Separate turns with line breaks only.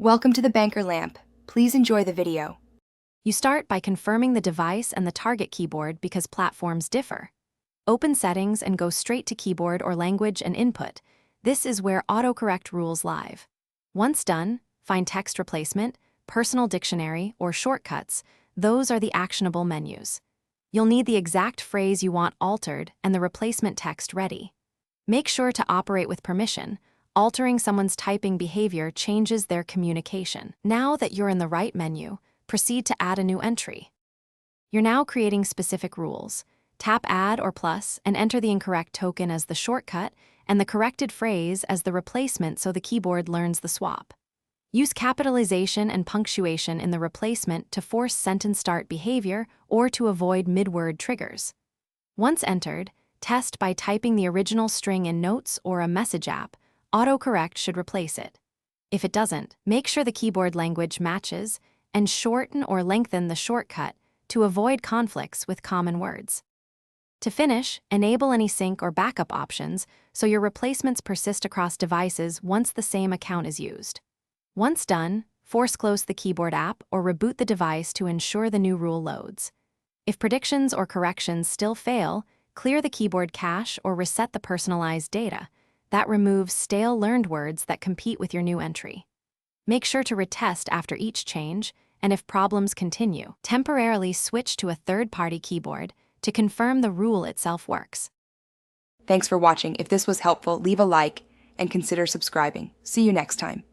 Welcome to the Banker Lamp. Please enjoy the video.
You start by confirming the device and the target keyboard because platforms differ. Open Settings and go straight to Keyboard or Language and Input. This is where Autocorrect rules live. Once done, find Text Replacement, Personal Dictionary, or Shortcuts. Those are the actionable menus. You'll need the exact phrase you want altered and the replacement text ready. Make sure to operate with permission. Altering someone's typing behavior changes their communication. Now that you're in the right menu, proceed to add a new entry. You're now creating specific rules. Tap Add or Plus and enter the incorrect token as the shortcut and the corrected phrase as the replacement so the keyboard learns the swap. Use capitalization and punctuation in the replacement to force sentence start behavior or to avoid mid-word triggers. Once entered, test by typing the original string in Notes or a message app. Autocorrect should replace it. If it doesn't, make sure the keyboard language matches and shorten or lengthen the shortcut to avoid conflicts with common words. To finish, enable any sync or backup options so your replacements persist across devices once the same account is used. Once done, force close the keyboard app or reboot the device to ensure the new rule loads. If predictions or corrections still fail, clear the keyboard cache or reset the personalized data. That removes stale learned words that compete with your new entry. Make sure to retest after each change, and if problems continue, temporarily switch to a third-party keyboard to confirm the rule itself works.
Thanks for watching. If this was helpful, leave a like and consider subscribing. See you next time.